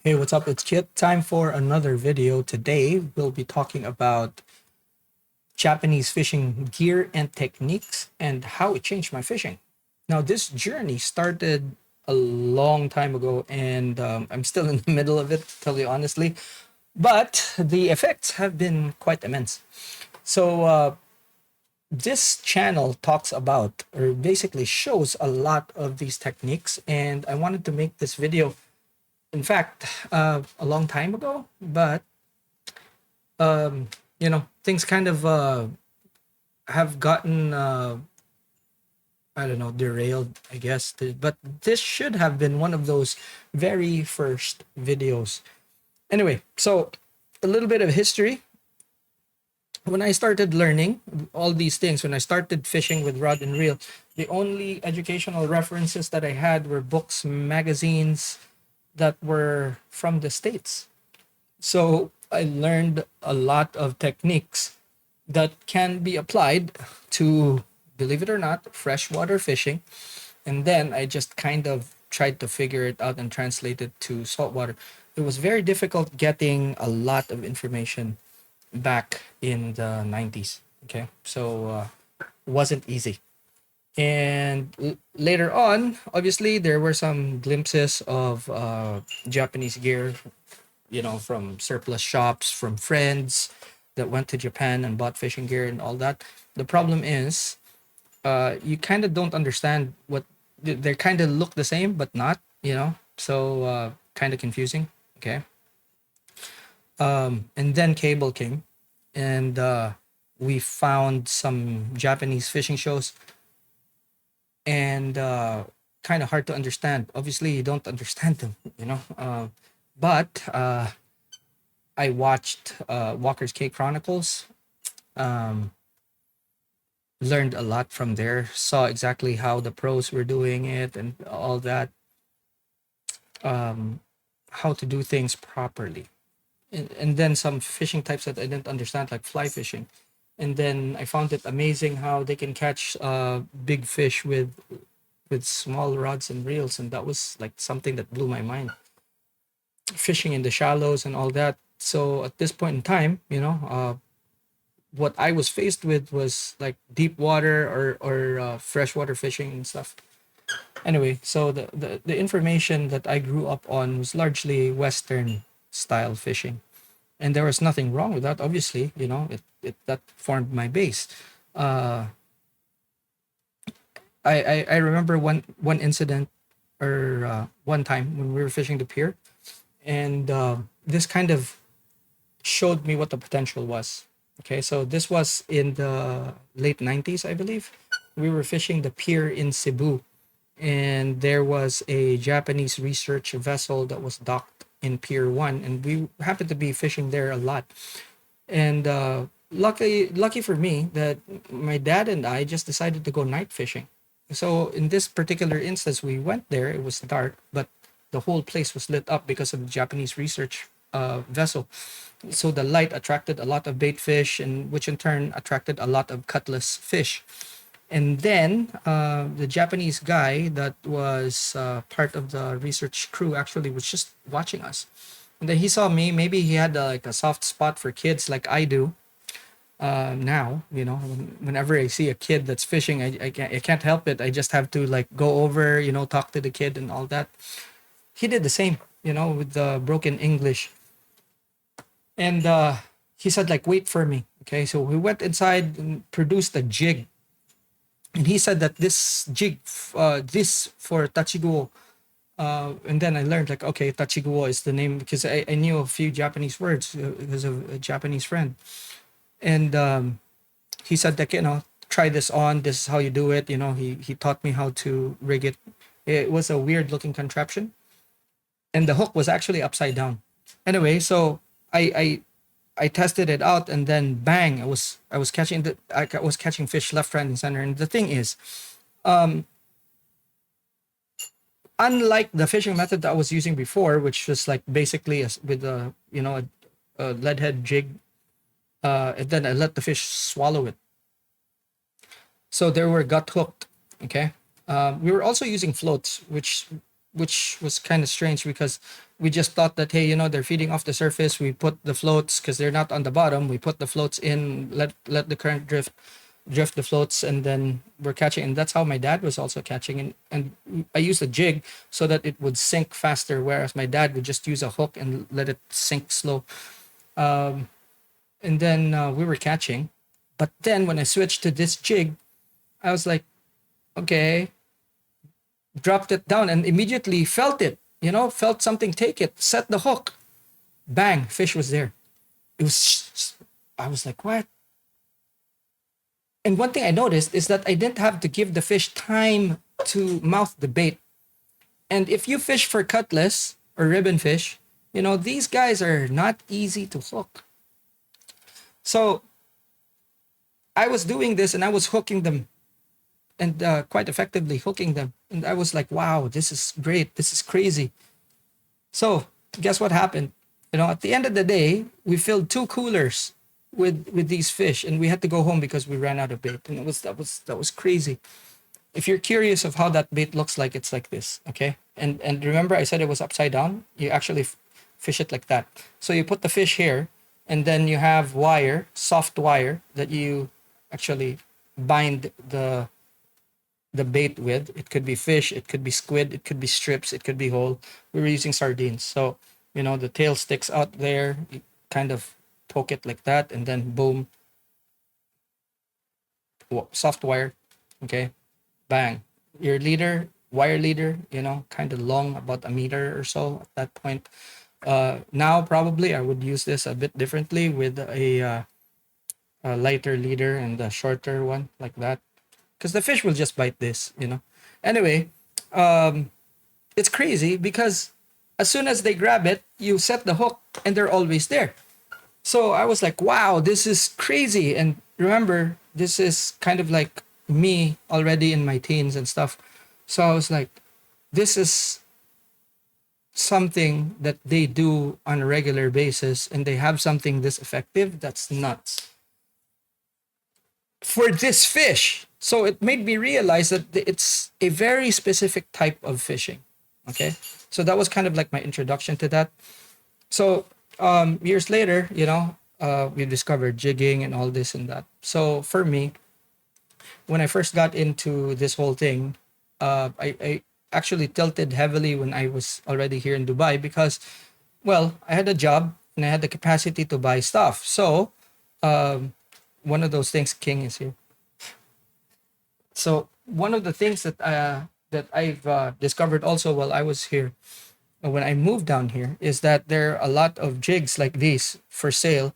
Hey, what's up? It's Kit. Time for another video. Today, we'll be talking about Japanese fishing gear and techniques and how it changed my fishing. Now, this journey started a long time ago, and I'm still in the middle of it, to tell you honestly. But the effects have been quite immense. So, this channel talks about, or basically shows, a lot of these techniques, and I wanted to make this video, in fact, a long time ago, but things kind of have gotten I don't know, derailed, I guess. But this should have been one of those very first videos. Anyway, so a little bit of history. When I started learning all these things, when I started fishing with rod and reel, the only educational references that I had were books, magazines that were from the States. So I learned a lot of techniques that can be applied to, believe it or not, freshwater fishing. And then I just kind of tried to figure it out and translate it to saltwater. It was very difficult getting a lot of information back in the 90s. Okay. So it wasn't easy. And later on, obviously, there were some glimpses of Japanese gear, from surplus shops, from friends that went to Japan and bought fishing gear and all that. The problem is, you kind of don't understand what they kind of look the same, but not, So kind of confusing. Okay. And then cable came, and we found some Japanese fishing shows, and kind of hard to understand. Obviously, you don't understand them, but I watched Walker's Cay Chronicles, um, learned a lot from there, saw exactly how the pros were doing it and all that, um, how to do things properly. And then some fishing types that I didn't understand, like fly fishing. And then I found it amazing how they can catch big fish with small rods and reels, and that was like something that blew my mind. Fishing in the shallows and all that. So at this point in time, what I was faced with was like deep water or freshwater fishing and stuff. Anyway, so the information that I grew up on was largely Western style fishing, and there was nothing wrong with that. Obviously, it that formed my base. Uh, I remember one incident, or one time when we were fishing the pier, and this kind of showed me what the potential was. Okay, so this was in the late 90s, I believe. We were fishing the pier in Cebu, and there was a Japanese research vessel that was docked in Pier 1, and we happened to be fishing there a lot. And lucky for me that my dad and I just decided to go night fishing. So in this particular instance, we went there. It was dark, but the whole place was lit up because of the Japanese research vessel. So the light attracted a lot of bait fish, and which in turn attracted a lot of cutlass fish. And then the Japanese guy that was part of the research crew actually was just watching us. And then he saw me. Maybe he had like a soft spot for kids like I do now. Whenever I see a kid that's fishing, I can't help it. I just have to like go over, talk to the kid and all that. He did the same, with the broken English. And he said, like, wait for me. Okay. So we went inside and produced a jig. And he said that this jig, this for Tachiguo. And then I learned, like, okay, Tachiguo is the name because I knew a few Japanese words because of a Japanese friend. And he said that, try this on. This is how you do it. He taught me how to rig it. It was a weird looking contraption, and the hook was actually upside down. Anyway, so I tested it out, and then bang, I was catching fish left, right, and center. And the thing is, um, unlike the fishing method that I was using before, which was like basically with a lead head jig, and then I let the fish swallow it. So they were gut hooked. Okay. We were also using floats, which was kind of strange because we just thought that, hey, they're feeding off the surface. We put the floats because they're not on the bottom. We put the floats in, let the current drift the floats, and then we're catching. And that's how my dad was also catching. And I used a jig so that it would sink faster, whereas my dad would just use a hook and let it sink slow. Um, and then we were catching. But then when I switched to this jig, I was like, okay, dropped it down and immediately felt it, felt something take it, set the hook, bang, fish was there. It was, I was like, what? And one thing I noticed is that I didn't have to give the fish time to mouth the bait. And if you fish for cutlass or ribbon fish, these guys are not easy to hook. So I was doing this and I was hooking them and quite effectively hooking them. And I was like, wow, this is great. This is crazy. So guess what happened? At the end of the day, we filled 2 coolers with these fish, and we had to go home because we ran out of bait. And that was crazy. If you're curious of how that bait looks like, it's like this, okay? And remember, I said it was upside down. You actually fish it like that. So you put the fish here, and then you have wire, soft wire that you actually bind the bait with. It could be fish, it could be squid, it could be strips, it could be whole. We were using sardines. So, the tail sticks out there, you kind of poke it like that, and then boom, soft wire, okay, bang. Your leader, wire leader, kind of long, about a meter or so at that point. Now, probably I would use this a bit differently with a lighter leader and a shorter one like that, because the fish will just bite this. Anyway, um, it's crazy because as soon as they grab it, you set the hook and they're always there. So I was like, wow, this is crazy. And remember, this is kind of like me already in my teens and stuff. So I was like, this is something that they do on a regular basis and they have something this effective. That's nuts for this fish. So it made me realize that it's a very specific type of fishing. Okay. So that was kind of like my introduction to that. So years later, we discovered jigging and all this and that. So for me, when I first got into this whole thing, I actually tilted heavily when I was already here in Dubai because, well, I had a job and I had the capacity to buy stuff. So um, one of those things, King is here. So one of the things that I've discovered also while I was here, when I moved down here, is that there are a lot of jigs like these for sale,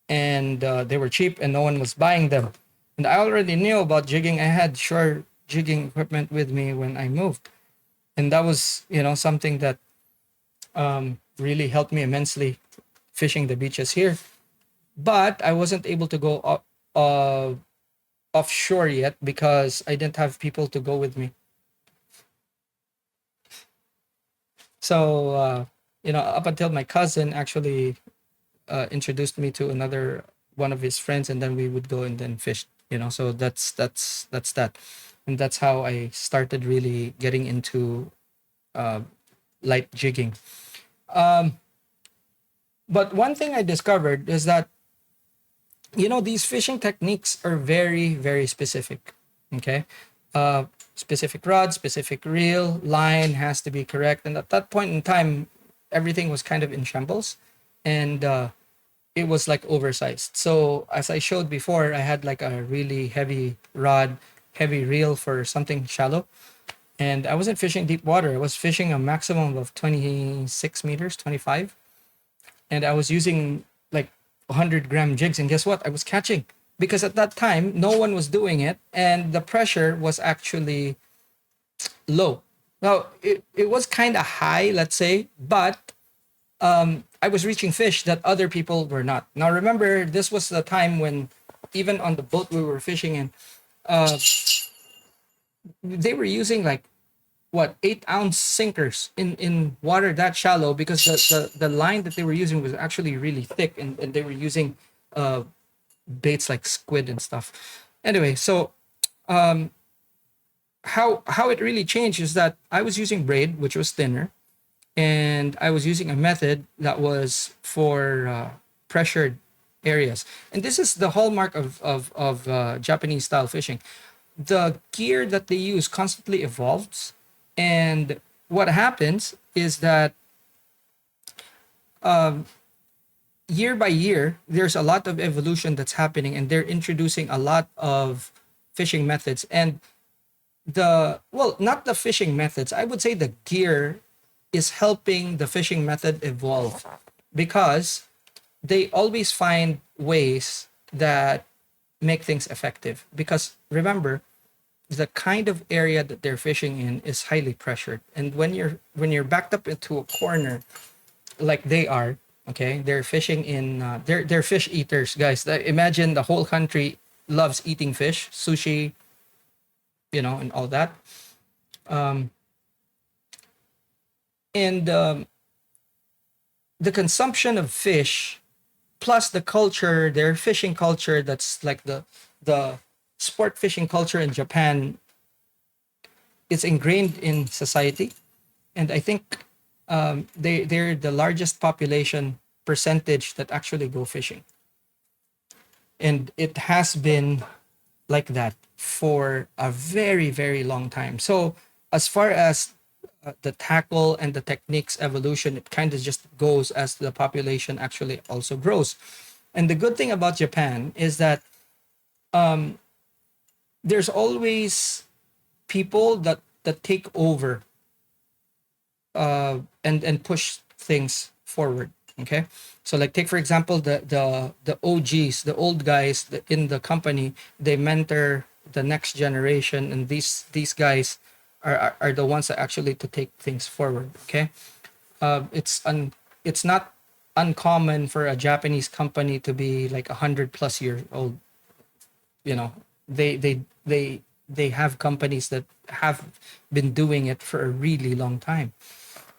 and they were cheap and no one was buying them. And I already knew about jigging. I had shore jigging equipment with me when I moved, and that was something that really helped me immensely fishing the beaches here. But I wasn't able to go offshore yet because I didn't have people to go with me. So up until my cousin actually introduced me to another one of his friends, and then we would go and then fish. So that's that, and that's how I started really getting into uh, light jigging. Um, but one thing I discovered is that these fishing techniques are very very specific. Okay, uh, specific rod, specific reel, line has to be correct, and at that point in time, everything was kind of in shambles, and it was like oversized. So as I showed before, I had like a really heavy rod, heavy reel for something shallow. And I wasn't fishing deep water. I was fishing a maximum of 26 meters, 25. And I was using like 100-gram jigs. And guess what? I was catching because at that time, no one was doing it. And the pressure was actually low. Now, it was kind of high, let's say, but I was reaching fish that other people were not. Now, remember, this was the time when even on the boat we were fishing in, uh, they were using like what 8-ounce sinkers in water that shallow because the line that they were using was actually really thick, and they were using uh, baits like squid and stuff. Anyway, so um, how it really changed is that I was using braid, which was thinner, and I was using a method that was for pressured areas. And this is the hallmark of Japanese style fishing. The gear that they use constantly evolves, and what happens is that year by year, there's a lot of evolution that's happening, and they're introducing a lot of fishing methods. And not the fishing methods, I would say the gear is helping the fishing method evolve, because they always find ways that make things effective. Because remember, the kind of area that they're fishing in is highly pressured, and when you're backed up into a corner like they are, okay, they're fishing in they're fish eaters, guys. Imagine the whole country loves eating fish, sushi, and all that. um and the consumption of fish, plus the culture, their fishing culture, that's like the sport fishing culture in Japan, it's ingrained in society. And I think they're the largest population percentage that actually go fishing, and it has been like that for a very, very long time. So as far as the tackle and the techniques evolution, it kind of just goes as the population actually also grows. And the good thing about Japan is that there's always people that take over and push things forward. Okay, so like take for example the OGs, the old guys in the company. They mentor the next generation, and these guys are the ones that actually to take things forward. Okay, it's not uncommon for a Japanese company to be like 100 plus years old. You know, they have companies that have been doing it for a really long time.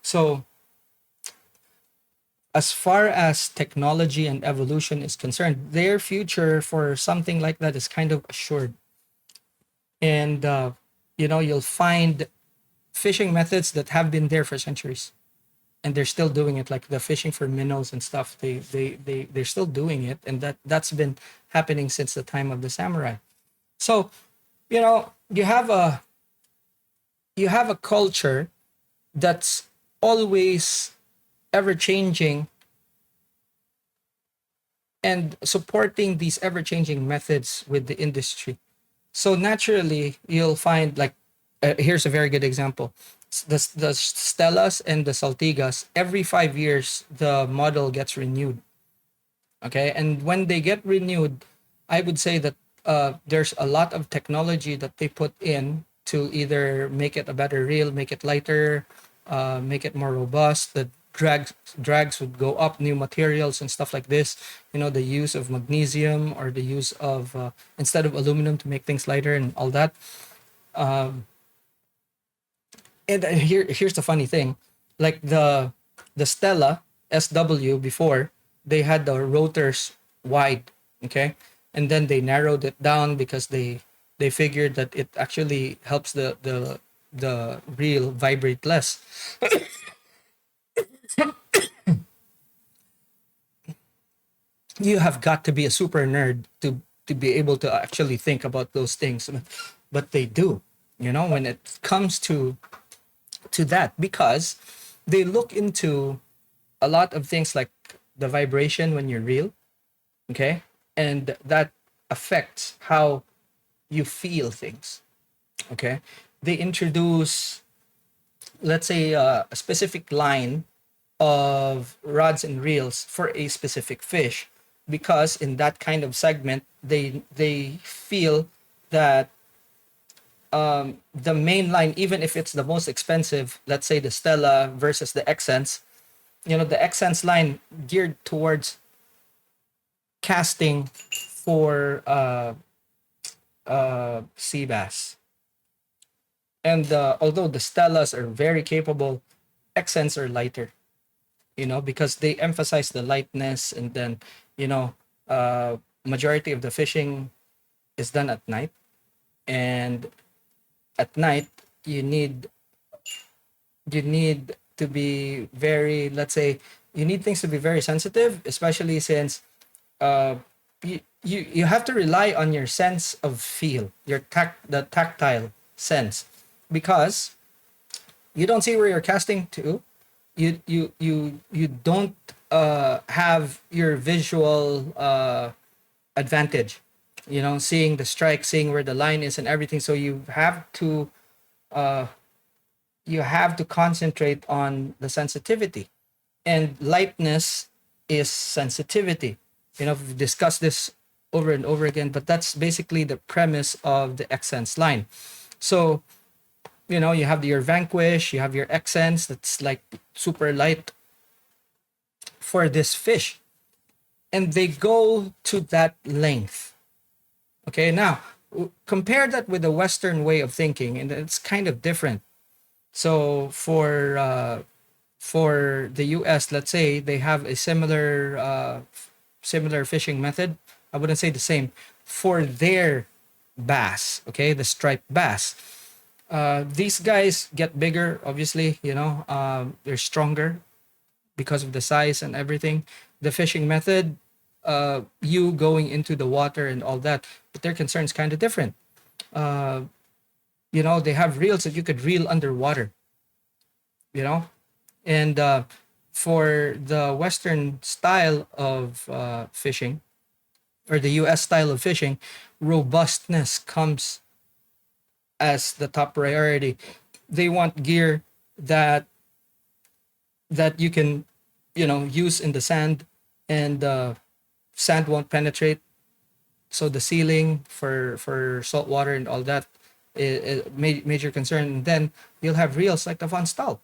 So as far as technology and evolution is concerned, their future for something like that is kind of assured. And you'll find fishing methods that have been there for centuries, and they're still doing it, like the fishing for minnows and stuff. They're still doing it, and that's been happening since the time of the samurai. So you have a culture that's always ever changing and supporting these ever changing methods with the industry. So naturally, you'll find, like, here's a very good example. The Stellas and the Saltigas, every 5 years, the model gets renewed. Okay. And when they get renewed, I would say that there's a lot of technology that they put in to either make it a better reel, make it lighter, make it more robust. The drags would go up, new materials and stuff like this. The use of magnesium, or the use of instead of aluminum, to make things lighter and all that. Um, and here's the funny thing, like the Stella SW before, they had the rotors wide, okay, and then they narrowed it down because they figured that it actually helps the reel vibrate less. You have got to be a super nerd to be able to actually think about those things, but they do, when it comes to that, because they look into a lot of things, like the vibration when you reel, okay, and that affects how you feel things. Okay, they introduce, let's say, a specific line of rods and reels for a specific fish, because in that kind of segment, they feel that the main line, even if it's the most expensive, let's say the Stella versus the Xsense, the Xsense line geared towards casting for sea bass. And although the Stellas are very capable, Xsense are lighter, because they emphasize the lightness. And then, majority of the fishing is done at night. And at night, you need to be very, let's say, you need things to be very sensitive, especially since uh, you have to rely on your sense of feel, the tactile sense, because you don't see where you're casting to. You don't have your visual advantage, seeing the strike, seeing where the line is and everything. So uh, you have to concentrate on the sensitivity, and lightness is sensitivity. We've discussed this over and over again, but that's basically the premise of the accents line. So you have your vanquish, you have your accents that's like super light for this fish, and they go to that length. Okay, now compare that with the Western way of thinking, and it's kind of different. So for the US, let's say they have a similar fishing method. I wouldn't say the same for their bass. Okay, the striped bass. These guys get bigger, obviously. They're stronger because of the size and everything. The fishing method, you going into the water and all that, but their concern is kind of different. Uh, they have reels that you could reel underwater. You know, and for the Western style of fishing, or the U.S. style of fishing, robustness comes as the top priority. They want gear that you can, use in the sand, and sand won't penetrate. So the sealing for salt water and all that is major concern. And then you'll have reels like the Von Stahl.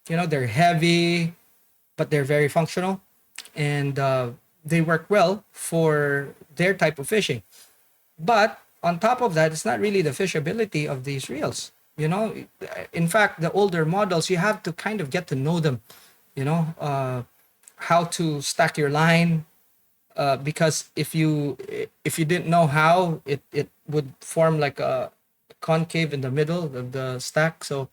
They're heavy, but they're very functional, and they work well for their type of fishing. But on top of that, it's not really the fishability of these reels. In fact, the older models, you have to kind of get to know them. How to stack your line, because if you didn't know how, it would form like a concave in the middle of the stack. So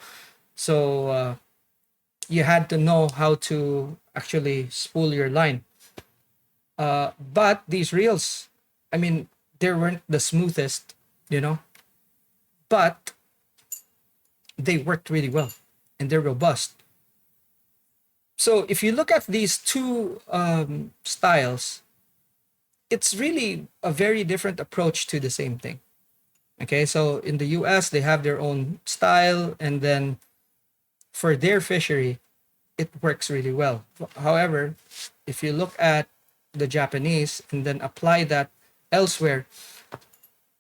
you had to know how to actually spool your line. But these reels, I mean, they weren't the smoothest, but they worked really well, and they're robust. So if you look at these two styles, it's really a very different approach to the same thing. Okay, so in the US, they have their own style, and then for their fishery, it works really well. However, if you look at the Japanese and then apply that elsewhere,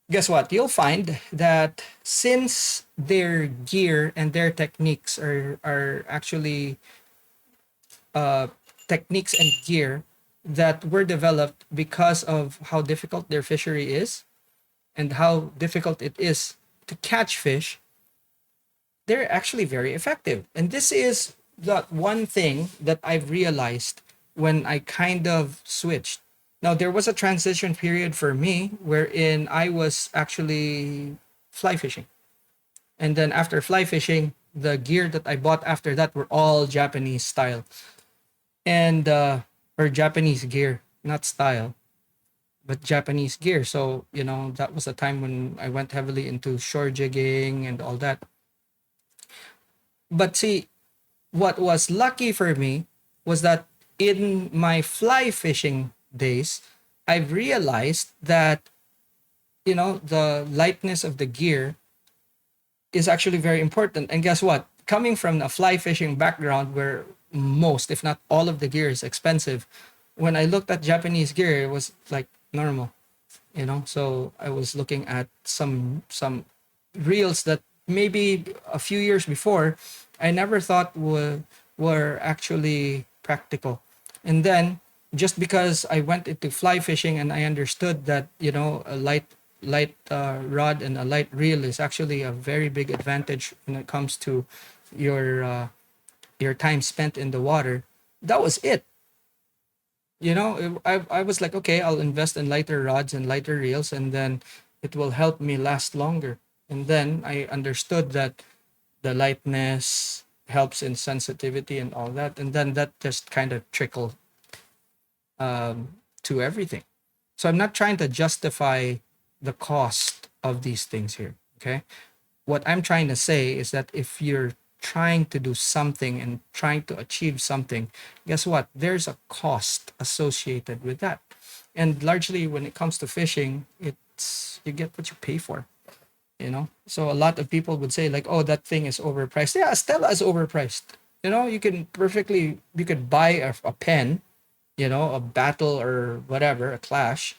guess what? You'll find that since their gear and their techniques are actually techniques and gear that were developed because of how difficult their fishery is and how difficult it is to catch fish, they're actually very effective. And this is the one thing that I've realized when I kind of switched. Now, there was a transition period for me wherein I was actually fly fishing. And then after fly fishing, the gear that I bought after that were all Japanese style. And or Japanese gear, not style, but Japanese gear. So, that was a time when I went heavily into shore jigging and all that. But see, what was lucky for me was that in my fly fishing days, I've realized that, the lightness of the gear is actually very important. And guess what? Coming from a fly fishing background where most, if not all of the gear is expensive, when I looked at Japanese gear, it was like normal, So I was looking at some reels that maybe a few years before I never thought were actually practical. And then just because I went into fly fishing and I understood that, a light rod and a light reel is actually a very big advantage when it comes to your time spent in the water. That was it. I was like, okay, I'll invest in lighter rods and lighter reels, and then it will help me last longer. And then I understood that the lightness, helps in sensitivity and all that, and then that just kind of trickle to everything. So I'm not trying to justify the cost of these things here. Okay, what I'm trying to say is that if you're trying to do something and trying to achieve something, guess what? There's a cost associated with that. And largely when it comes to fishing, it's you get what you pay for, you know? So a lot of people would say like, "Oh, that thing is overpriced." Yeah, Stella is overpriced. You know, you could buy a pen, you know, a battle or whatever, a clash,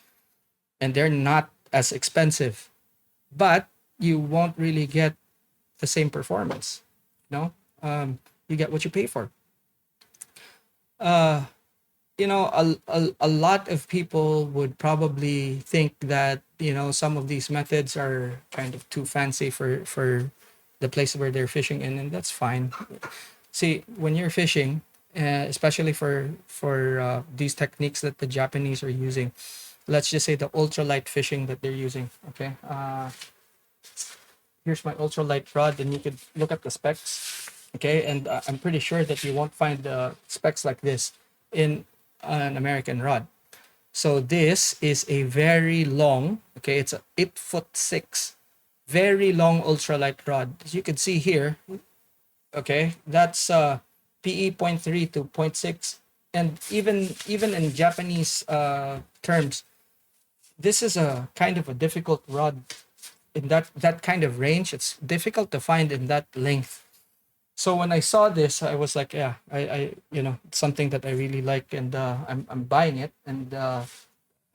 and they're not as expensive, but you won't really get the same performance. You know, you get what you pay for. Uh, you know, a lot of people would probably think that, you know, some of these methods are kind of too fancy for the place where they're fishing in, and that's fine. See, when you're fishing, especially for these techniques that the Japanese are using, let's just say the ultralight fishing that they're using. Okay, here's my ultralight rod, and you could look at the specs. Okay, and I'm pretty sure that you won't find specs like this in an American rod. So this is a very long. Okay, it's a 8'6", very long ultralight rod. As you can see here, okay, that's PE 0.3 to 0.6, and even in Japanese terms, this is a kind of a difficult rod in that kind of range. It's difficult to find in that length. So when I saw this, I was like, yeah, I you know, it's something that I really like, and I'm buying it, and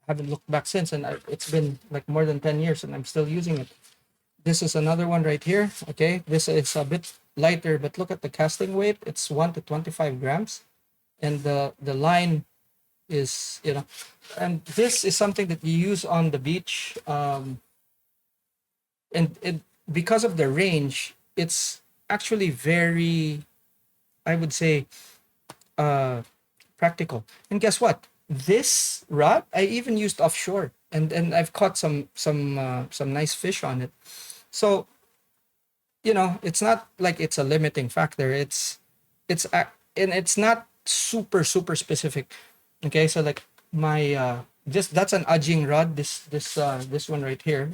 haven't looked back since. And it's been like more than 10 years, and I'm still using it. This is another one right here. Okay, this is a bit lighter, but look at the casting weight. It's 1 to 25 grams, and the line is, you know, and this is something that you use on the beach. And it, because of the range, it's actually very, I would say, uh, practical. And guess what? This rod I even used offshore, and I've caught some nice fish on it. So, you know, it's not like it's a limiting factor. And it's not super specific. Okay, so like my this that's an edging rod. This one right here.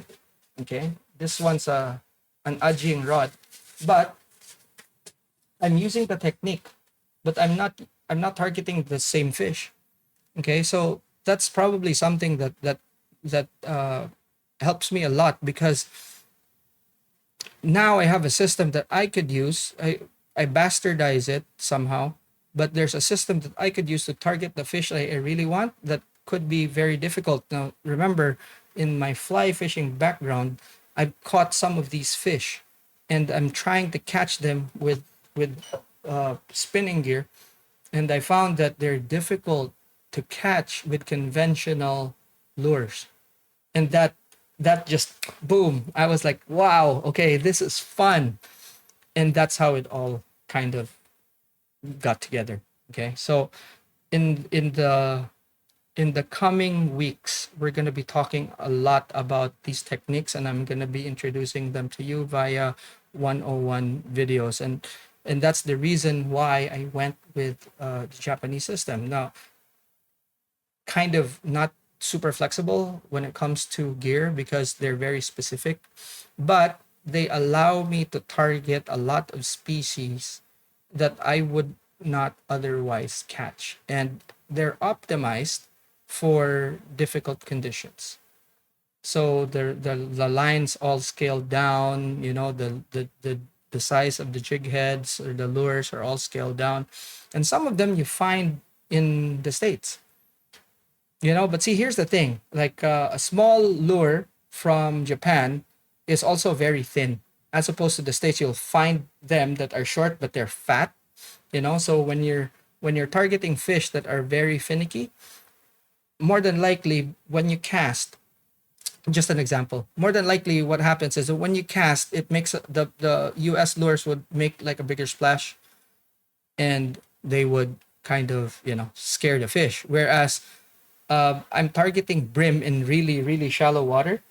Okay, this one's an edging rod, but I'm using the technique, but I'm not targeting the same fish. Okay, so that's probably something that helps me a lot, because now I have a system that I could use. I bastardize it somehow, but there's a system that I could use to target the fish I really want. That could be very difficult. Now remember, in my fly fishing background, I've caught some of these fish, and I'm trying to catch them with spinning gear, and I found that they're difficult to catch with conventional lures. And that just boom, I was like, wow, okay, this is fun. And that's how it all kind of got together. Okay, so in the coming weeks, we're going to be talking a lot about these techniques, and I'm going to be introducing them to you via 101 videos. And that's the reason why I went with the Japanese system. Now, kind of not super flexible when it comes to gear, because they're very specific, but they allow me to target a lot of species that I would not otherwise catch, and they're optimized for difficult conditions. So the lines all scaled down, you know, the size of the jig heads or the lures are all scaled down, and some of them you find in the States, you know. But see, here's the thing, like a small lure from Japan is also very thin, as opposed to the States. You'll find them that are short but they're fat, you know. So when you're targeting fish that are very finicky, more than likely when you cast, just an example, more than likely what happens is that when you cast, it makes the US lures would make like a bigger splash, and they would kind of, you know, scare the fish. Whereas I'm targeting brim in really shallow water,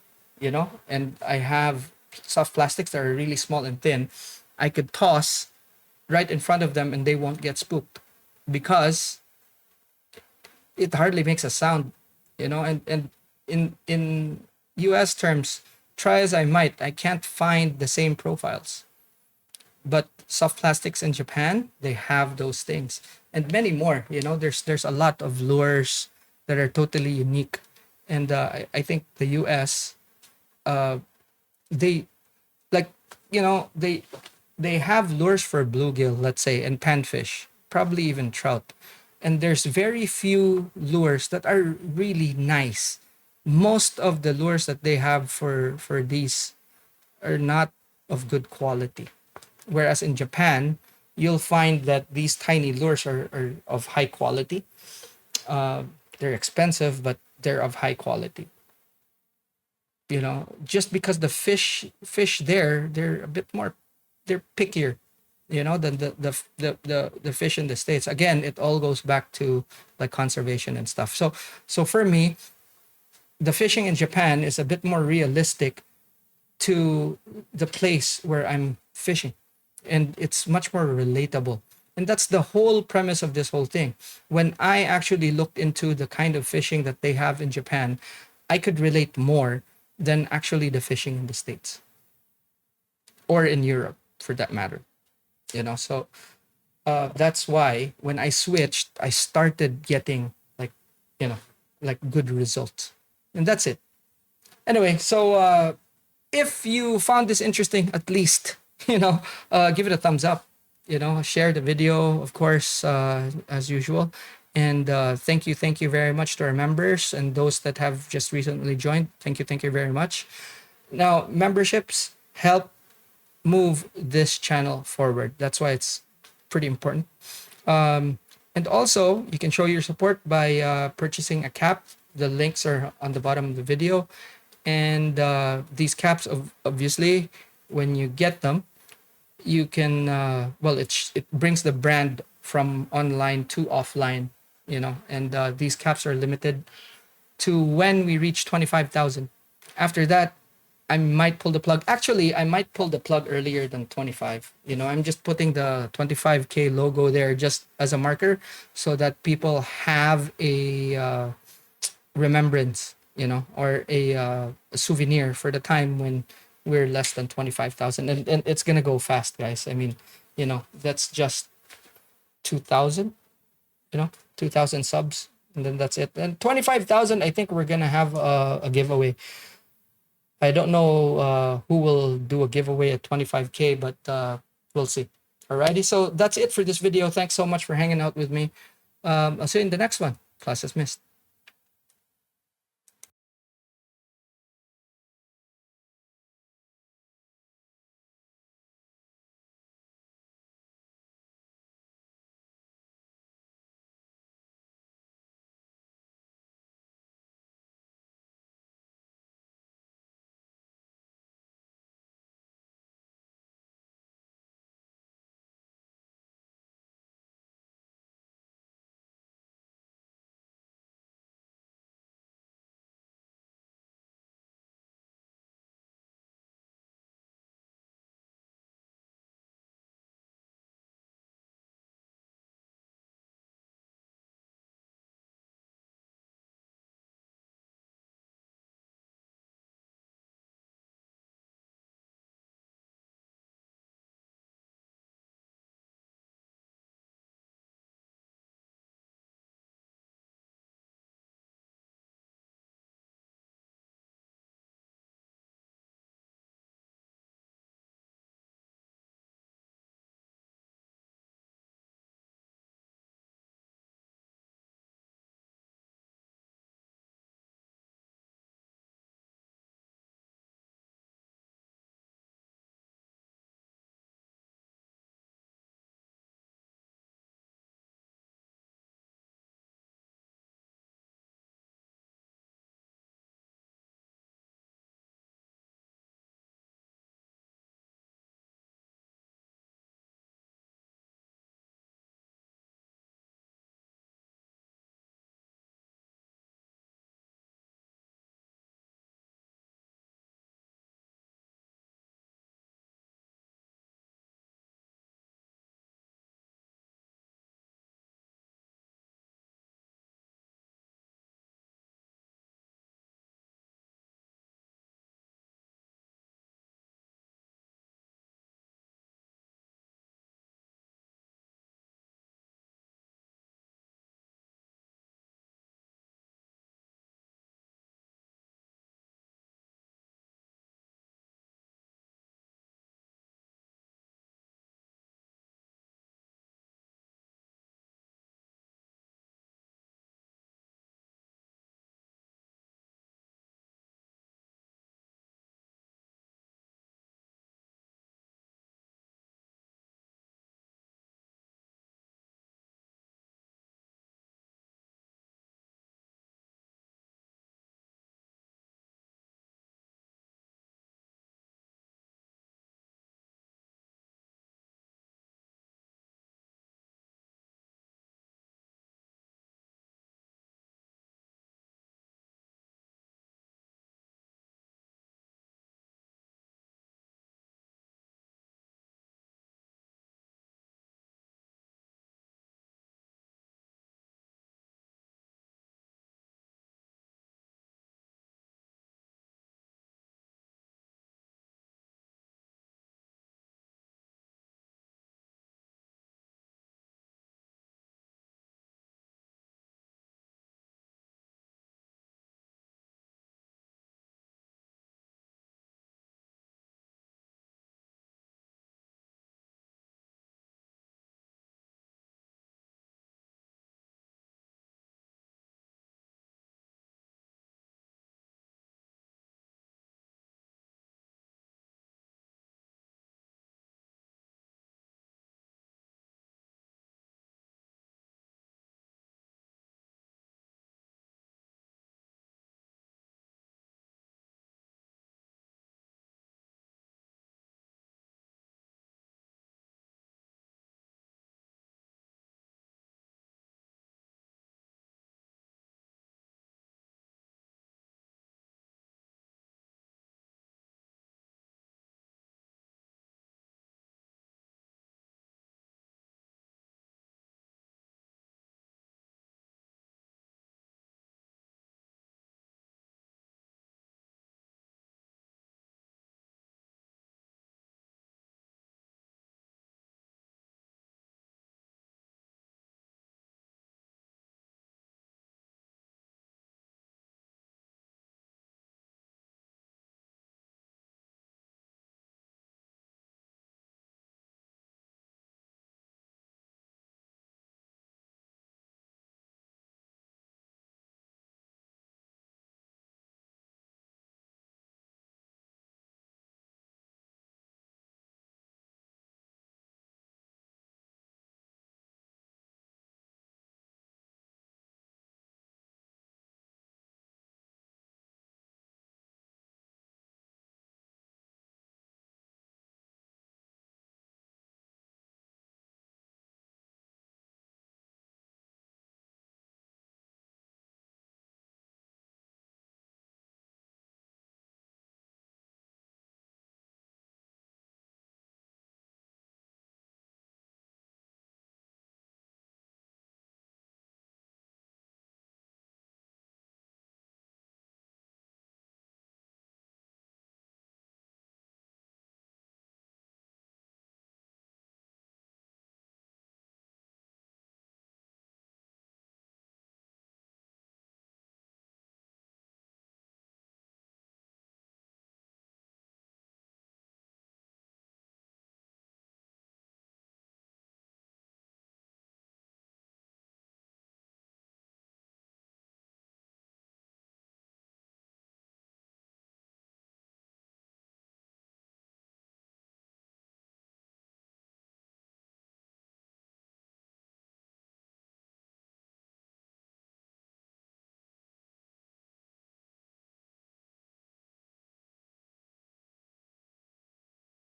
you know, and I have soft plastics that are really small and thin. I could toss right in front of them and they won't get spooked because it hardly makes a sound, and in US terms, try as I might, I can't find the same profiles. But soft plastics in Japan, they have those things and many more. There's a lot of lures that are totally unique, and I think the US, uh, they like they have lures for bluegill, let's say, and panfish, probably even trout. And there's very few lures that are really nice. Most of the lures that they have for these are not of good quality. Whereas in Japan, you'll find that these tiny lures are of high quality. Uh, they're expensive, but they're of high quality. Just because the fish there, they're a bit more, they're pickier, than the fish in the States. Again, it all goes back to like conservation and stuff. So for me, the fishing in Japan is a bit more realistic to the place where I'm fishing, and it's much more relatable. And that's the whole premise of this whole thing. When I actually looked into the kind of fishing that they have in Japan, I could relate more than actually the fishing in the States or in Europe for that matter. So that's why when I switched, I started getting like, you know, like good results. And that's it. Anyway, so if you found this interesting, at least, give it a thumbs up, share the video, of course, as usual. And thank you very much to our members and those that have just recently joined. Thank you very much. Now, memberships help move this channel forward. That's why it's pretty important. And also, you can show your support by purchasing a cap. The links are on the bottom of the video. And these caps, obviously, when you get them, you can, it brings the brand from online to offline, and these caps are limited to when we reach 25,000. After that, I might pull the plug. Actually, I might pull the plug earlier than 25. I'm just putting the 25K logo there just as a marker so that people have a remembrance, or a souvenir for the time when we're less than 25,000. And it's going to go fast, guys. I mean, that's just 2,000, 2,000 subs. And then that's it. And 25,000, I think we're going to have a giveaway. I don't know who will do a giveaway at 25K, but we'll see. Alrighty, so that's it for this video. Thanks so much for hanging out with me. I'll see you in the next one. Class dismissed.